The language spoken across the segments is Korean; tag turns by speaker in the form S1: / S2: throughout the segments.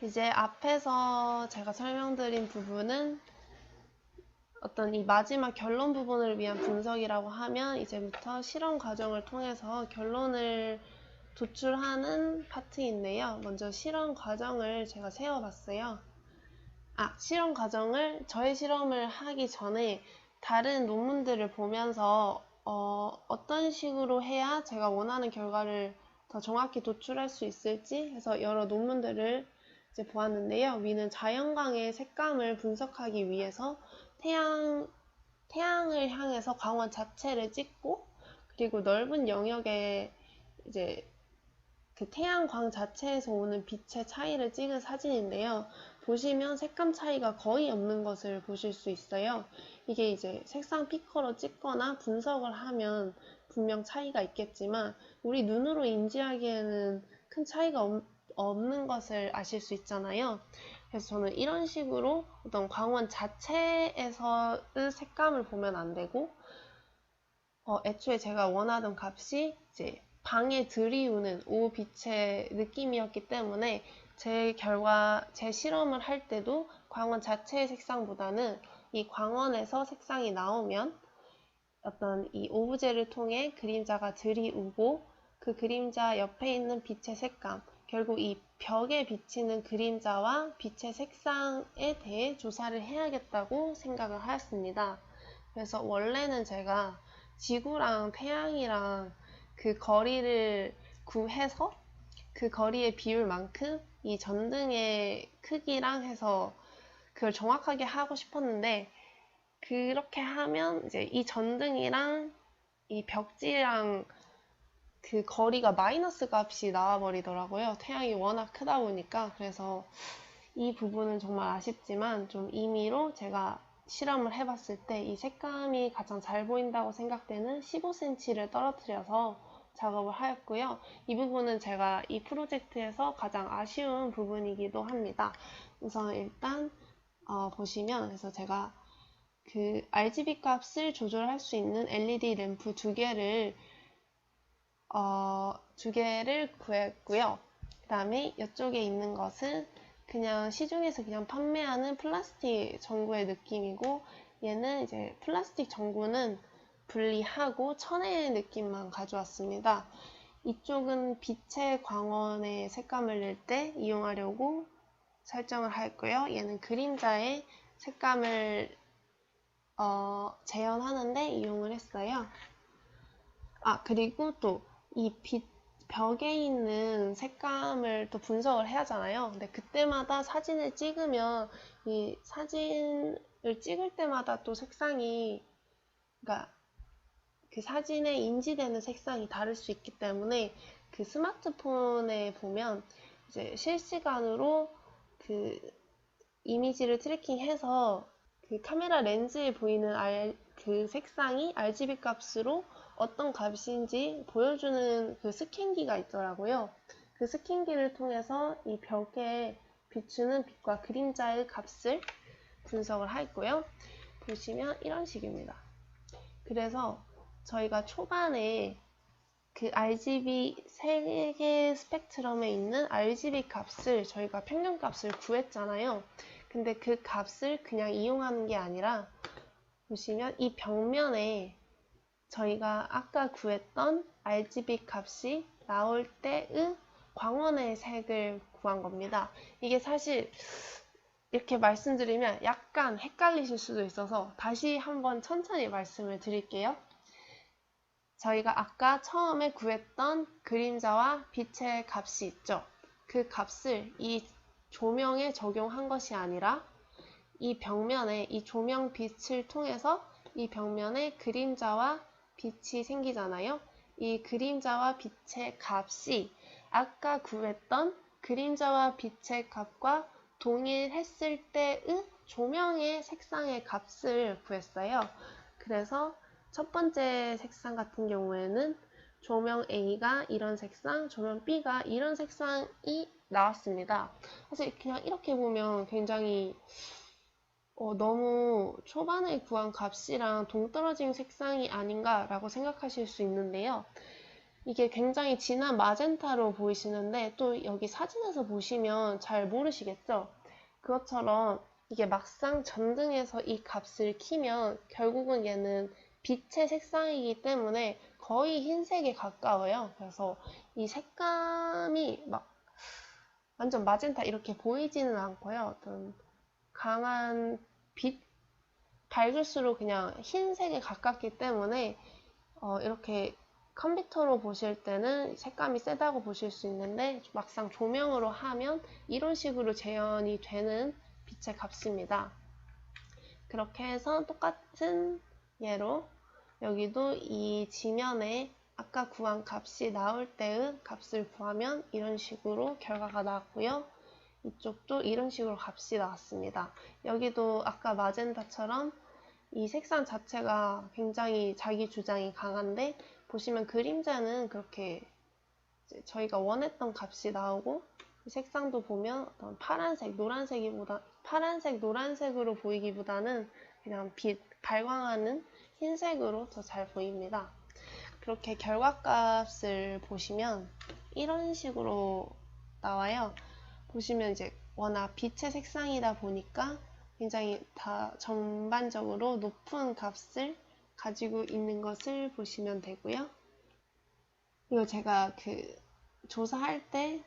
S1: 이제 앞에서 제가 설명드린 부분은 어떤 이 마지막 결론 부분을 위한 분석이라고 하면 이제부터 실험 과정을 통해서 결론을 도출하는 파트인데요. 먼저 실험 과정을 제가 세워봤어요. 실험 과정을 저의 실험을 하기 전에 다른 논문들을 보면서 어떤 식으로 해야 제가 원하는 결과를 더 정확히 도출할 수 있을지 해서 여러 논문들을 이제 보았는데요. 위는 자연광의 색감을 분석하기 위해서 태양을 향해서 광원 자체를 찍고 그리고 넓은 영역에 이제 그 태양광 자체에서 오는 빛의 차이를 찍은 사진인데요. 보시면 색감 차이가 거의 없는 것을 보실 수 있어요. 이게 이제 색상 피커로 찍거나 분석을 하면 분명 차이가 있겠지만 우리 눈으로 인지하기에는 큰 차이가 없는 것을 아실 수 있잖아요. 그래서 저는 이런 식으로 어떤 광원 자체에서의 색감을 보면 안 되고 애초에 제가 원하던 값이 이제 방에 들이우는 오후 빛의 느낌이었기 때문에 제 실험을 할 때도 광원 자체의 색상보다는 이 광원에서 색상이 나오면 어떤 이 오브제를 통해 그림자가 들이우고 그 그림자 옆에 있는 빛의 색감, 결국 이 벽에 비치는 그림자와 빛의 색상에 대해 조사를 해야겠다고 생각을 하였습니다. 그래서 원래는 제가 지구랑 태양이랑 그 거리를 구해서 그 거리의 비율만큼 이 전등의 크기랑 해서 그걸 정확하게 하고 싶었는데 그렇게 하면 이제 이 전등이랑 이 벽지랑 그 거리가 마이너스 값이 나와버리더라고요. 태양이 워낙 크다 보니까. 그래서 이 부분은 정말 아쉽지만 좀 임의로 제가 실험을 해봤을 때 이 색감이 가장 잘 보인다고 생각되는 15cm를 떨어뜨려서 작업을 하였고요. 이 부분은 제가 이 프로젝트에서 가장 아쉬운 부분이기도 합니다. 우선 일단 보시면 그래서 제가 그 RGB 값을 조절할 수 있는 LED 램프 두 개를 구했고요. 그 다음에 이쪽에 있는 것은 그냥 시중에서 그냥 판매하는 플라스틱 전구의 느낌이고 얘는 이제 플라스틱 전구는 분리하고 천의 느낌만 가져왔습니다. 이쪽은 빛의 광원의 색감을 낼 때 이용하려고 설정을 했고요. 얘는 그림자의 색감을 재현하는데 이용을 했어요. 그리고 또 이 벽에 있는 색감을 또 분석을 해야 하잖아요. 근데 그때마다 사진을 찍으면 이 사진을 찍을 때마다 또 색상이, 그러니까 그 사진에 인지되는 색상이 다를 수 있기 때문에 그 스마트폰에 보면 이제 실시간으로 그 이미지를 트래킹해서 그 카메라 렌즈에 보이는 그 색상이 RGB 값으로 어떤 값인지 보여주는 그 스캔기가 있더라고요. 그 스캔기를 통해서 이 벽에 비추는 빛과 그림자의 값을 분석을 하였고요. 보시면 이런 식입니다. 그래서 저희가 초반에 그 RGB 3개 스펙트럼에 있는 RGB 값을 저희가 평균 값을 구했잖아요. 근데 그 값을 그냥 이용하는 게 아니라 보시면 이 벽면에 저희가 아까 구했던 RGB 값이 나올 때의 광원의 색을 구한 겁니다. 이게 사실 이렇게 말씀드리면 약간 헷갈리실 수도 있어서 다시 한번 천천히 말씀을 드릴게요. 저희가 아까 처음에 구했던 그림자와 빛의 값이 있죠. 그 값을 이 조명에 적용한 것이 아니라 이 벽면에 이 조명 빛을 통해서 이 벽면에 그림자와 빛이 생기잖아요. 이 그림자와 빛의 값이 아까 구했던 그림자와 빛의 값과 동일했을 때의 조명의 색상의 값을 구했어요. 그래서 첫 번째 색상 같은 경우에는 조명 A가 이런 색상, 조명 B가 이런 색상이 나왔습니다. 사실 그냥 이렇게 보면 굉장히 너무 초반에 구한 값이랑 동떨어진 색상이 아닌가라고 생각하실 수 있는데요. 이게 굉장히 진한 마젠타로 보이시는데 또 여기 사진에서 보시면 잘 모르시겠죠? 그것처럼 이게 막상 전등에서 이 값을 키면 결국은 얘는 빛의 색상이기 때문에 거의 흰색에 가까워요. 그래서 이 색감이 막 완전 마젠타 이렇게 보이지는 않고요. 어떤 강한 빛, 밝을수록 그냥 흰색에 가깝기 때문에 이렇게 컴퓨터로 보실 때는 색감이 세다고 보실 수 있는데 막상 조명으로 하면 이런 식으로 재현이 되는 빛의 값입니다. 그렇게 해서 똑같은 예로 여기도 이 지면에 아까 구한 값이 나올 때의 값을 구하면 이런 식으로 결과가 나왔고요. 이쪽도 이런 식으로 값이 나왔습니다. 여기도 아까 마젠타처럼 이 색상 자체가 굉장히 자기 주장이 강한데 보시면 그림자는 그렇게 저희가 원했던 값이 나오고 색상도 보면 어떤 파란색, 노란색으로 보이기보다는 그냥 빛, 발광하는 흰색으로 더 잘 보입니다. 그렇게 결과값을 보시면 이런 식으로 나와요. 보시면 이제 워낙 빛의 색상이다 보니까 굉장히 다 전반적으로 높은 값을 가지고 있는 것을 보시면 되고요. 이거 제가 조사할 때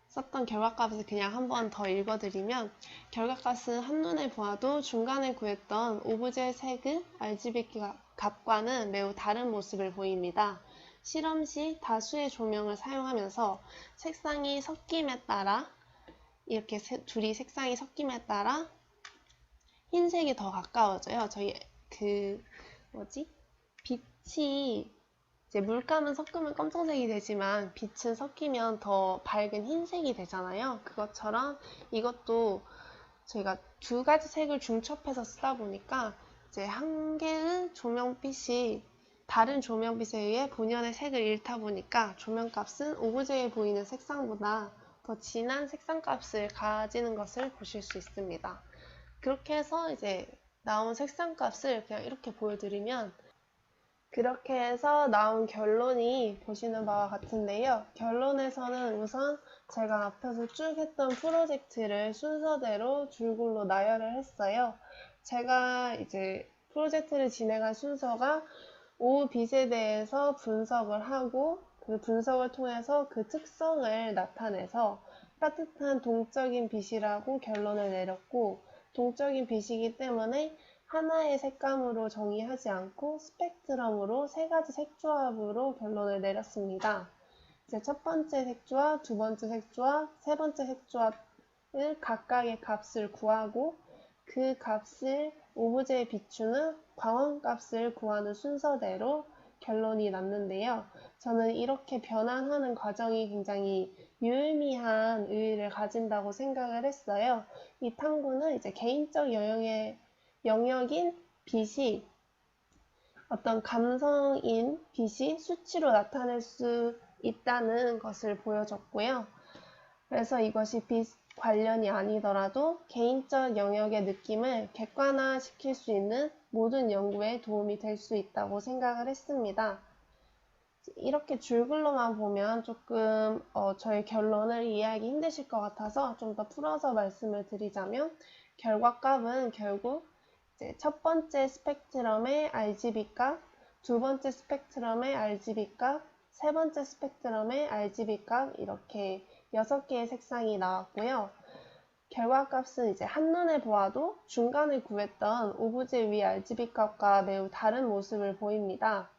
S1: 썼던 결과값을 그냥 한 번 더 읽어드리면 결과값은 한눈에 보아도 중간에 구했던 오브제 색의 RGB 값과는 매우 다른 모습을 보입니다. 실험 시 다수의 조명을 사용하면서 색상이 섞임에 따라 이렇게 둘이 색상이 섞임에 따라 흰색이 더 가까워져요. 저희 빛이 이제 물감은 섞으면 검정색이 되지만 빛은 섞이면 더 밝은 흰색이 되잖아요. 그것처럼 이것도 저희가 두 가지 색을 중첩해서 쓰다 보니까 이제 한 개의 조명빛이 다른 조명빛에 의해 본연의 색을 잃다 보니까 조명값은 오브제에 보이는 색상보다 더 진한 색상값을 가지는 것을 보실 수 있습니다. 그렇게 해서 이제 나온 색상값을 그냥 이렇게 보여드리면 그렇게 해서 나온 결론이 보시는 바와 같은데요. 결론에서는 우선 제가 앞에서 쭉 했던 프로젝트를 순서대로 줄글로 나열을 했어요. 제가 이제 프로젝트를 진행한 순서가 오빛에 대해서 분석을 하고 그 분석을 통해서 그 특성을 나타내서 따뜻한 동적인 빛이라고 결론을 내렸고 동적인 빛이기 때문에 하나의 색감으로 정의하지 않고 스펙트럼으로 세 가지 색조합으로 결론을 내렸습니다. 이제 첫 번째 색조합, 두 번째 색조합, 세 번째 색조합을 각각의 값을 구하고 그 값을 오브제에 비추는 광원값을 구하는 순서대로 결론이 났는데요. 저는 이렇게 변환하는 과정이 굉장히 유의미한 의의를 가진다고 생각을 했어요. 이 탐구는 이제 개인적 영역인 빛이 어떤 감성인 빛이 수치로 나타낼 수 있다는 것을 보여줬고요. 그래서 이것이 빛 관련이 아니더라도 개인적 영역의 느낌을 객관화시킬 수 있는 모든 연구에 도움이 될 수 있다고 생각을 했습니다. 이렇게 줄글로만 보면 조금 저의 결론을 이해하기 힘드실 것 같아서 좀 더 풀어서 말씀을 드리자면 결과값은 결국 이제 첫 번째 스펙트럼의 RGB 값, 두 번째 스펙트럼의 RGB 값, 세 번째 스펙트럼의 RGB 값 이렇게 6개의 색상이 나왔고요. 결과값은 이제 한눈에 보아도 중간에 구했던 오브제 위 RGB 값과 매우 다른 모습을 보입니다.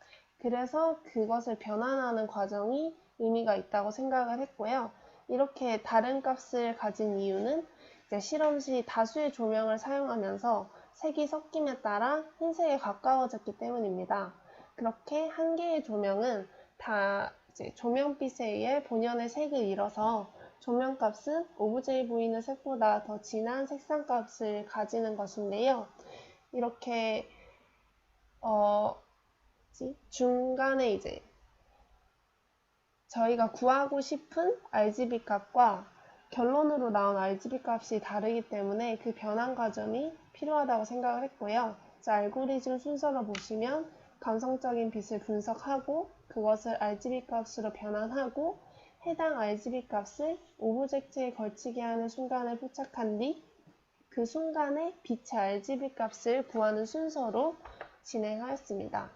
S1: 그래서 그것을 변환하는 과정이 의미가 있다고 생각을 했고요. 이렇게 다른 값을 가진 이유는 이제 실험 시 다수의 조명을 사용하면서 색이 섞임에 따라 흰색에 가까워졌기 때문입니다. 그렇게 한 개의 조명은 다 이제 조명빛에 의해 본연의 색을 잃어서 조명값은 오브제에 보이는 색보다 더 진한 색상값을 가지는 것인데요. 이렇게 중간에 이제 저희가 구하고 싶은 RGB 값과 결론으로 나온 RGB 값이 다르기 때문에 그 변환 과정이 필요하다고 생각을 했고요. 알고리즘 순서로 보시면 감성적인 빛을 분석하고 그것을 RGB 값으로 변환하고 해당 RGB 값을 오브젝트에 걸치게 하는 순간을 포착한 뒤 그 순간에 빛의 RGB 값을 구하는 순서로 진행하였습니다.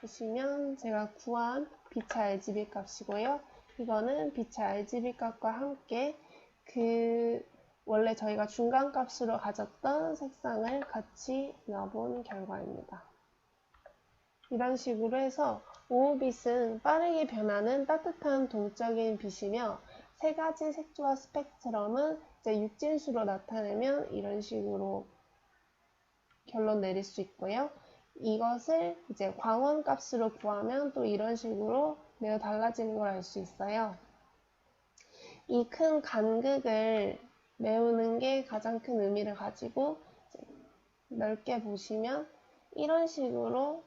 S1: 보시면 제가 구한 빛의 RGB 값이고요. 이거는 빛의 RGB 값과 함께 원래 저희가 중간 값으로 가졌던 색상을 같이 넣어본 결과입니다. 이런 식으로 해서 오후빛은 빠르게 변하는 따뜻한 동적인 빛이며 세 가지 색조와 스펙트럼은 이제 육진수로 나타내면 이런 식으로 결론 내릴 수 있고요. 이것을 이제 광원 값으로 구하면 또 이런 식으로 매우 달라지는 걸 알 수 있어요. 이 큰 간극을 메우는 게 가장 큰 의미를 가지고 넓게 보시면 이런 식으로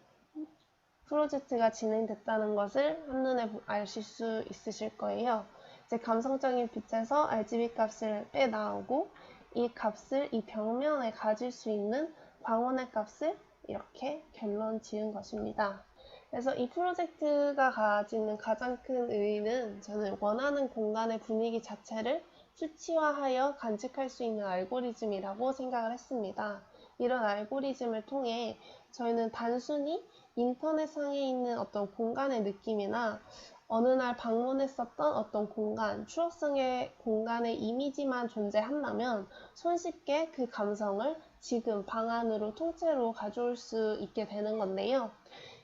S1: 프로젝트가 진행됐다는 것을 한눈에 아실 수 있으실 거예요. 이제 감성적인 빛에서 RGB 값을 빼나오고 이 값을 이 벽면에 가질 수 있는 광원의 값을 이렇게 결론 지은 것입니다. 그래서 이 프로젝트가 가지는 가장 큰 의의는 저는 원하는 공간의 분위기 자체를 수치화하여 간직할 수 있는 알고리즘이라고 생각을 했습니다. 이런 알고리즘을 통해 저희는 단순히 인터넷상에 있는 어떤 공간의 느낌이나 어느 날 방문했었던 어떤 공간, 추억성의 공간의 이미지만 존재한다면 손쉽게 그 감성을 지금 방 안으로 통째로 가져올 수 있게 되는 건데요.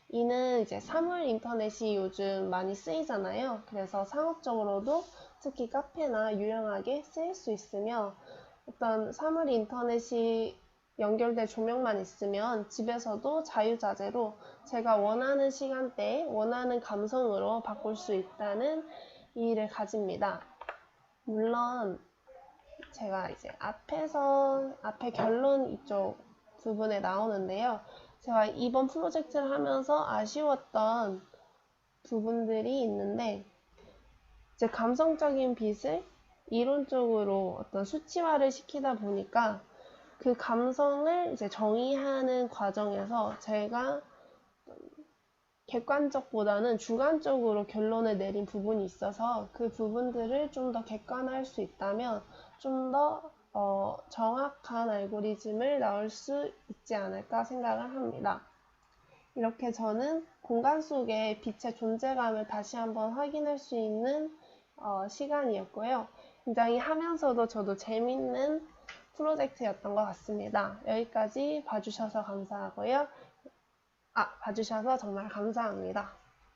S1: 이는 이제 사물 인터넷이 요즘 많이 쓰이잖아요. 그래서 상업적으로도 특히 카페나 유용하게 쓰일 수 있으며 어떤 사물 인터넷이 연결된 조명만 있으면 집에서도 자유자재로 제가 원하는 시간대에 원하는 감성으로 바꿀 수 있다는 이의를 가집니다. 물론 제가 이제 앞에 결론 이쪽 부분에 나오는데요. 제가 이번 프로젝트를 하면서 아쉬웠던 부분들이 있는데 이제 감성적인 빛을 이론적으로 어떤 수치화를 시키다 보니까 그 감성을 이제 정의하는 과정에서 제가 객관적보다는 주관적으로 결론을 내린 부분이 있어서 그 부분들을 좀 더 객관화할 수 있다면 좀 더 정확한 알고리즘을 나올 수 있지 않을까 생각을 합니다. 이렇게 저는 공간 속에 빛의 존재감을 다시 한번 확인할 수 있는 시간이었고요. 굉장히 하면서도 저도 재밌는 프로젝트였던 것 같습니다. 여기까지 봐주셔서 감사하고요. 봐주셔서 정말 감사합니다.